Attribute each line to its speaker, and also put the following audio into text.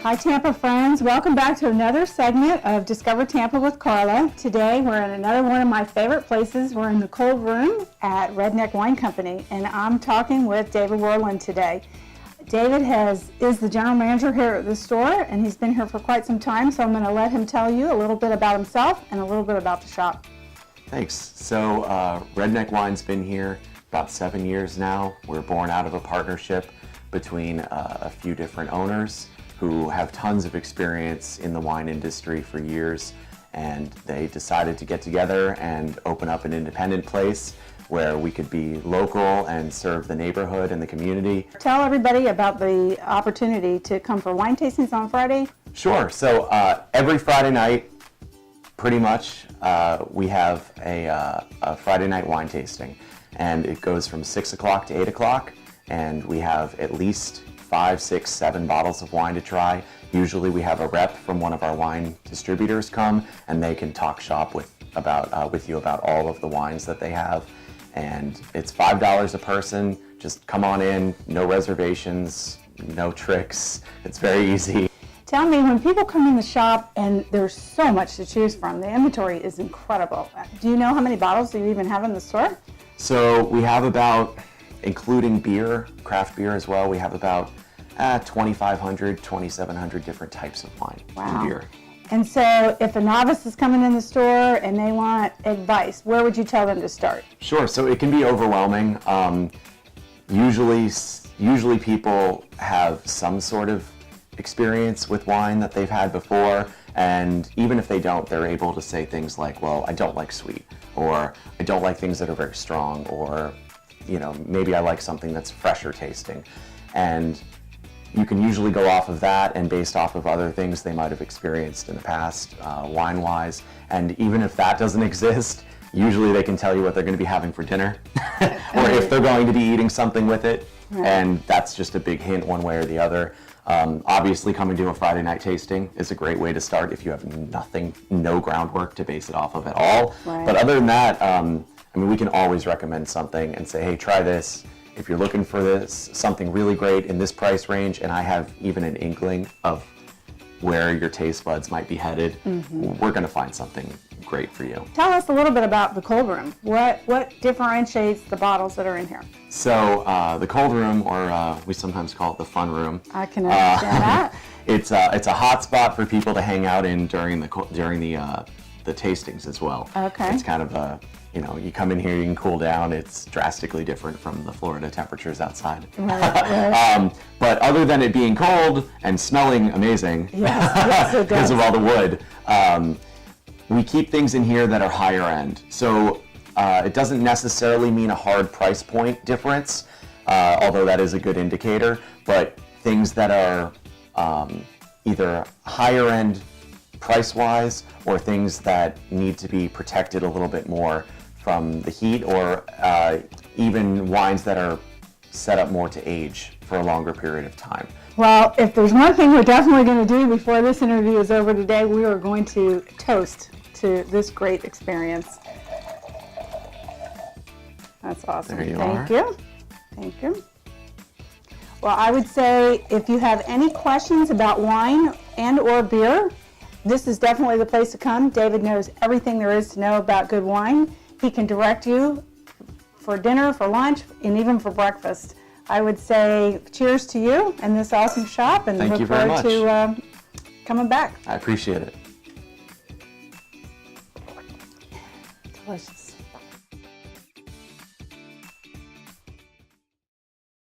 Speaker 1: Hi Tampa friends, welcome back to another segment of Discover Tampa with Karla. Today we're in another one of my favorite places. We're in the cold room at Redneck Wine Company, and I'm talking with David Werlin today. David is the general manager here at the store, and he's been here for quite some time, so I'm going to let him tell you a little bit about himself and a little bit about the shop.
Speaker 2: Thanks. So Redneck Wine's been here about 7 years now. We're born out of a partnership between a few different owners who have tons of experience in the wine industry for years, and they decided to get together and open up an independent place where we could be local and serve the neighborhood and the community.
Speaker 1: Tell everybody about the opportunity to come for wine tastings on Friday.
Speaker 2: Sure. So every Friday night, pretty much, we have a Friday night wine tasting, and it goes from 6 o'clock to 8 o'clock, and we have at least 5, 6, 7 bottles of wine to try. Usually we have a rep from one of our wine distributors come, and they can talk shop with you about all of the wines that they have. And it's $5 a person. Just come on in, no reservations, no tricks. It's very easy.
Speaker 1: Tell me, when people come in the shop and there's so much to choose from, the inventory is incredible. Do you know how many bottles do you even have in the store?
Speaker 2: So we have about, including beer, craft beer as well, we have about 2,500, 2,700 different types of wine and beer.
Speaker 1: And so if a novice is coming in the store and they want advice, where would you tell them to start?
Speaker 2: Sure, so it can be overwhelming. Usually people have some sort of experience with wine that they've had before, and even if they don't, they're able to say things like, well, I don't like sweet, or I don't like things that are very strong, or maybe I like something that's fresher tasting. And you can usually go off of that and based off of other things they might have experienced in the past, wine-wise. And even if that doesn't exist, usually they can tell you what they're going to be having for dinner, or if they're going to be eating something with it. Right. And that's just a big hint one way or the other. Obviously, coming to a Friday night tasting is a great way to start if you have no groundwork to base it off of at all. Right. But other than that, we can always recommend something and say, hey, try this. If you're looking for something really great in this price range, and I have even an inkling of where your taste buds might be headed, we're going to find something great for you.
Speaker 1: Tell us a little bit about the cold room. What differentiates the bottles that are in here?
Speaker 2: So the cold room, or we sometimes call it the fun room.
Speaker 1: I can understand that.
Speaker 2: It's a hot spot for people to hang out in during the tastings as well.
Speaker 1: Okay.
Speaker 2: It's kind of you come in here, you can cool down. It's drastically different from the Florida temperatures outside.
Speaker 1: Right.
Speaker 2: But other than it being cold and smelling amazing,
Speaker 1: yes, it does.
Speaker 2: because of all the wood, we keep things in here that are higher end. So it doesn't necessarily mean a hard price point difference, although that is a good indicator, but things that are either higher end price-wise, or things that need to be protected a little bit more from the heat, or even wines that are set up more to age for a longer period of time.
Speaker 1: Well, if there's one thing we're definitely going to do before this interview is over today, we are going to toast to this great experience. That's awesome.
Speaker 2: There you are.
Speaker 1: Thank you. Thank you. Well, I would say if you have any questions about wine and or beer, this is definitely the place to come. David knows everything there is to know about good wine. He can direct you for dinner, for lunch, and even for breakfast. I would say cheers to you and this awesome shop, and
Speaker 2: Thank
Speaker 1: look
Speaker 2: you very
Speaker 1: forward to coming back.
Speaker 2: I appreciate it.
Speaker 1: Delicious.